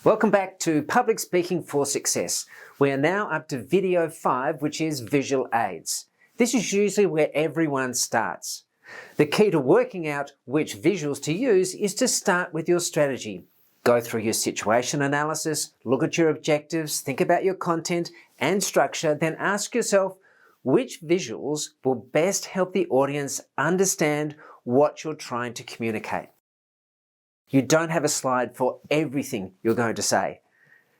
Welcome back to Public Speaking for Success. We are now up to video 5, which is visual aids. This is usually where everyone starts. The key to working out which visuals to use is to start with your strategy. Go through your situation analysis, look at your objectives, think about your content and structure, then ask yourself which visuals will best help the audience understand what you're trying to communicate. You don't have a slide for everything you're going to say.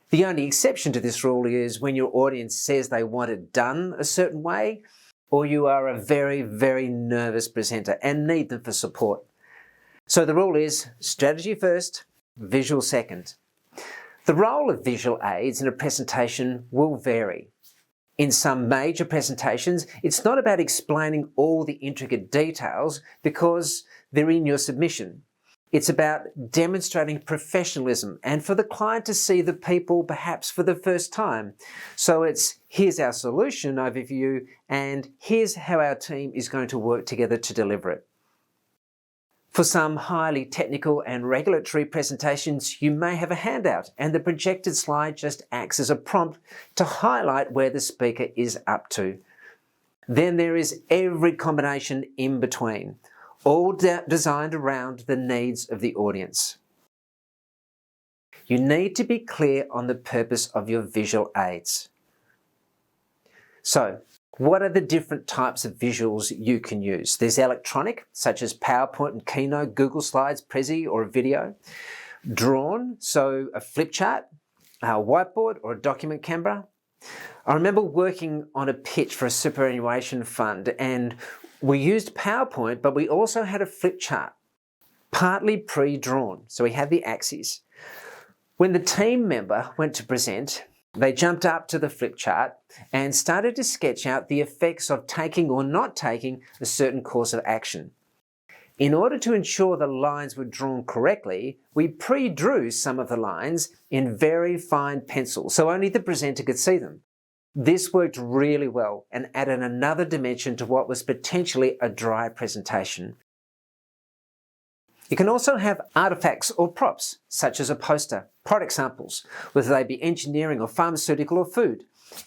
The only exception to this rule is when your audience says they want it done a certain way, or you are a very, very nervous presenter and need them for support. So the rule is strategy first, visual second. The role of visual aids in a presentation will vary. In some major presentations, it's not about explaining all the intricate details because they're in your submission. It's about demonstrating professionalism and for the client to see the people perhaps for the first time. So it's here's our solution overview and here's how our team is going to work together to deliver it. For some highly technical and regulatory presentations, you may have a handout and the projected slide just acts as a prompt to highlight where the speaker is up to. Then there is every combination in between, all designed around the needs of the audience. You need to be clear on the purpose of your visual aids. So, what are the different types of visuals you can use? There's electronic, such as PowerPoint and Keynote, Google Slides, Prezi, or a video. Drawn, so a flip chart, a whiteboard, or a document camera. I remember working on a pitch for a superannuation fund and we used PowerPoint, but we also had a flip chart, partly pre-drawn, so we had the axes. When the team member went to present, they jumped up to the flip chart and started to sketch out the effects of taking or not taking a certain course of action. In order to ensure the lines were drawn correctly, we pre-drew some of the lines in very fine pencil, so only the presenter could see them. This worked really well and added another dimension to what was potentially a dry presentation. You can also have artifacts or props, such as a poster, product samples, whether they be engineering or pharmaceutical or food.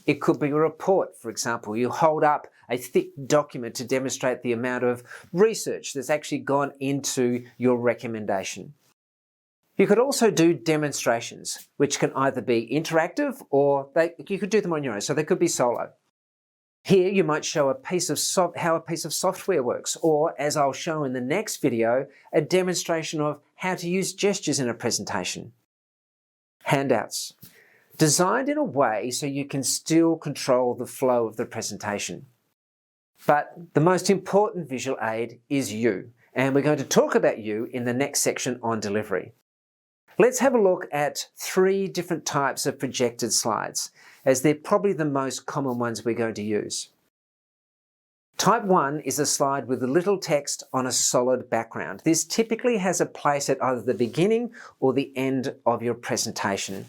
It could be a report, for example. You hold up a thick document to demonstrate the amount of research that's actually gone into your recommendation. You could also do demonstrations, which can either be interactive or you could do them on your own, so they could be solo. Here you might show how a piece of software works, or as I'll show in the next video, a demonstration of how to use gestures in a presentation. Handouts. Designed in a way so you can still control the flow of the presentation. But the most important visual aid is you, and we're going to talk about you in the next section on delivery. Let's have a look at 3 different types of projected slides, as they're probably the most common ones we're going to use. Type 1 is a slide with a little text on a solid background. This typically has a place at either the beginning or the end of your presentation.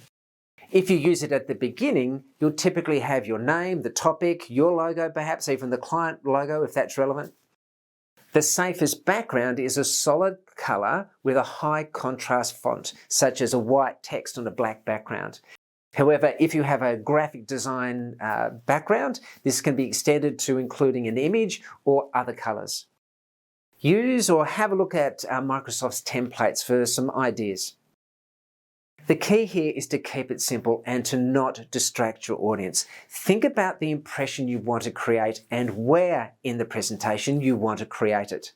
If you use it at the beginning, you'll typically have your name, the topic, your logo, perhaps even the client logo if that's relevant. The safest background is a solid colour with a high contrast font, such as a white text on a black background. However, if you have a graphic design background, this can be extended to including an image or other colours. Use or have a look at Microsoft's templates for some ideas. The key here is to keep it simple and to not distract your audience. Think about the impression you want to create and where in the presentation you want to create it.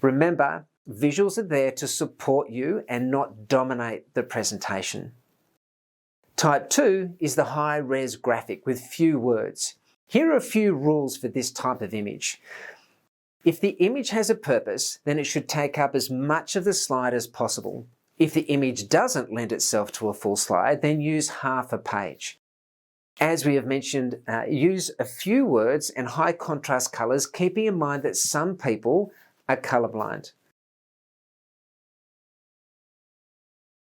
Remember, visuals are there to support you and not dominate the presentation. Type 2 is the high-res graphic with few words. Here are a few rules for this type of image. If the image has a purpose, then it should take up as much of the slide as possible. If the image doesn't lend itself to a full slide, then use half a page. As we have mentioned, use a few words and high contrast colours, keeping in mind that some people are colourblind.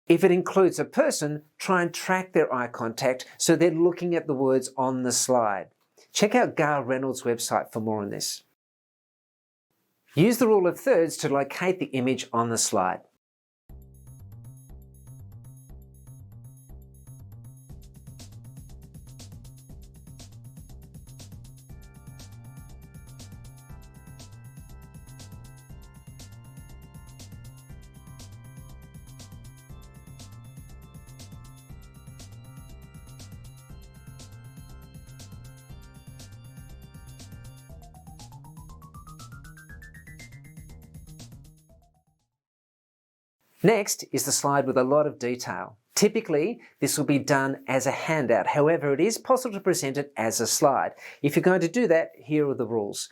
If it includes a person, try and track their eye contact so they're looking at the words on the slide. Check out Gail Reynolds' website for more on this. Use the rule of thirds to locate the image on the slide. Next is the slide with a lot of detail. Typically, this will be done as a handout. However, it is possible to present it as a slide. If you're going to do that, here are the rules.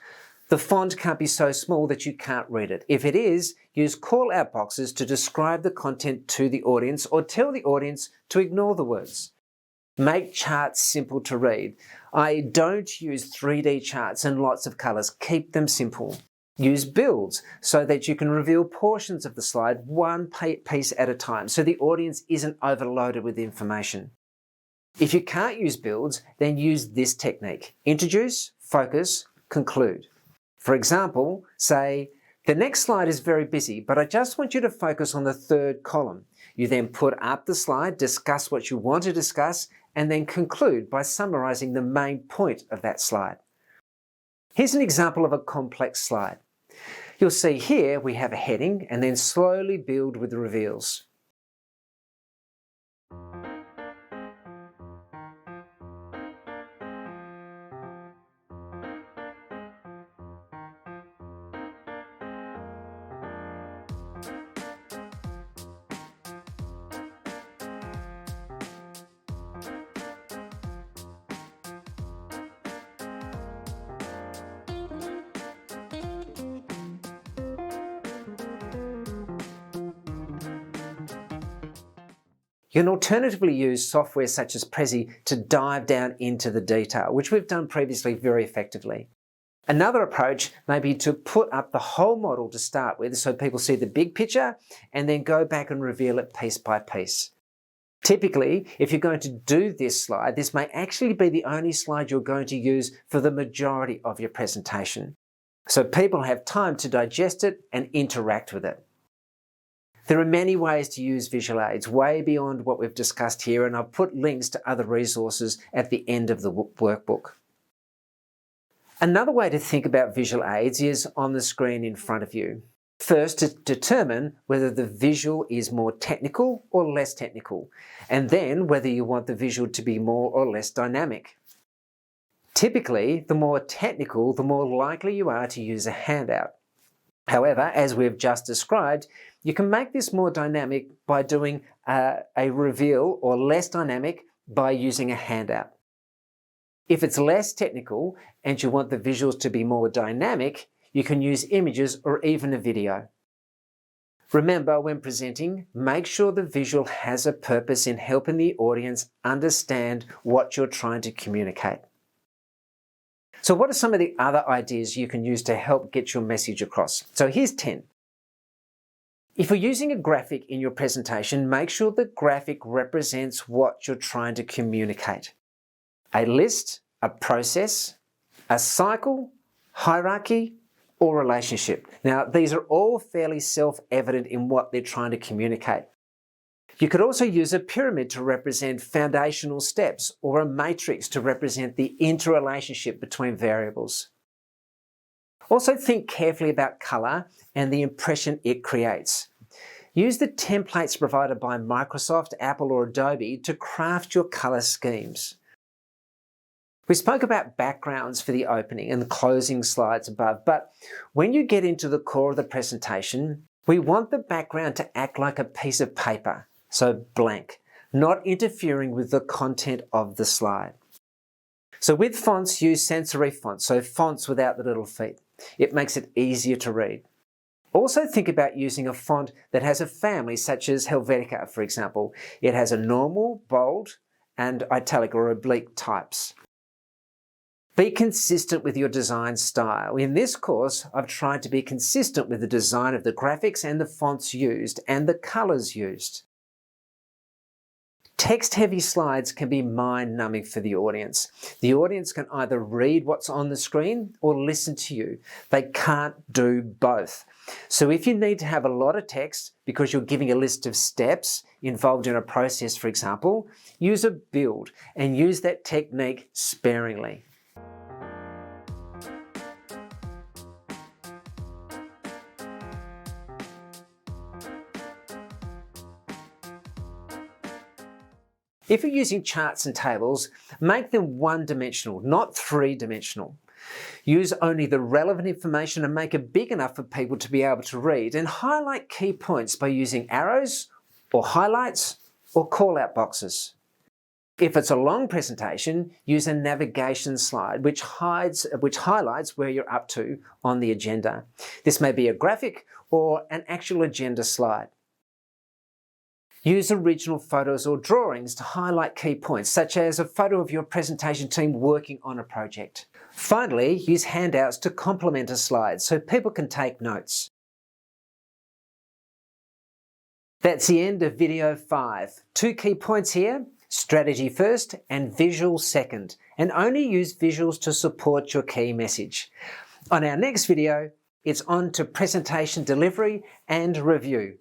The font can't be so small that you can't read it. If it is, use call-out boxes to describe the content to the audience or tell the audience to ignore the words. Make charts simple to read. I don't use 3D charts and lots of colours. Keep them simple. Use builds so that you can reveal portions of the slide one piece at a time so the audience isn't overloaded with information. If you can't use builds, then use this technique. Introduce, focus, conclude. For example, say, the next slide is very busy, but I just want you to focus on the third column. You then put up the slide, discuss what you want to discuss, and then conclude by summarising the main point of that slide. Here's an example of a complex slide. You'll see here we have a heading and then slowly build with the reveals. You can alternatively use software such as Prezi to dive down into the detail, which we've done previously very effectively. Another approach may be to put up the whole model to start with so people see the big picture and then go back and reveal it piece by piece. Typically, if you're going to do this slide, this may actually be the only slide you're going to use for the majority of your presentation. So people have time to digest it and interact with it. There are many ways to use visual aids, way beyond what we've discussed here, and I've put links to other resources at the end of the workbook. Another way to think about visual aids is on the screen in front of you. First, to determine whether the visual is more technical or less technical, and then whether you want the visual to be more or less dynamic. Typically, the more technical, the more likely you are to use a handout. However, as we've just described, you can make this more dynamic by doing a reveal, or less dynamic by using a handout. If it's less technical and you want the visuals to be more dynamic, you can use images or even a video. Remember, when presenting, make sure the visual has a purpose in helping the audience understand what you're trying to communicate. So what are some of the other ideas you can use to help get your message across? So here's 10. If you're using a graphic in your presentation, make sure the graphic represents what you're trying to communicate. A list, a process, a cycle, hierarchy, or relationship. Now, these are all fairly self-evident in what they're trying to communicate. You could also use a pyramid to represent foundational steps, or a matrix to represent the interrelationship between variables. Also, think carefully about colour and the impression it creates. Use the templates provided by Microsoft, Apple, or Adobe to craft your colour schemes. We spoke about backgrounds for the opening and the closing slides above, but when you get into the core of the presentation, we want the background to act like a piece of paper, so blank, not interfering with the content of the slide. So with fonts, use sans serif fonts, so fonts without the little feet. It makes it easier to read. Also think about using a font that has a family, such as Helvetica, for example. It has a normal, bold, and italic or oblique types. Be consistent with your design style. In this course, I've tried to be consistent with the design of the graphics and the fonts used and the colours used. Text-heavy slides can be mind-numbing for the audience. The audience can either read what's on the screen or listen to you. They can't do both. So if you need to have a lot of text because you're giving a list of steps involved in a process, for example, use a build and use that technique sparingly. If you're using charts and tables, make them one-dimensional, not three-dimensional. Use only the relevant information and make it big enough for people to be able to read, and highlight key points by using arrows or highlights or call-out boxes. If it's a long presentation, use a navigation slide which highlights where you're up to on the agenda. This may be a graphic or an actual agenda slide. Use original photos or drawings to highlight key points, such as a photo of your presentation team working on a project. Finally, use handouts to complement a slide so people can take notes. That's the end of video 5. 2 key points here: strategy first and visual second, and only use visuals to support your key message. On our next video, it's on to presentation delivery and review.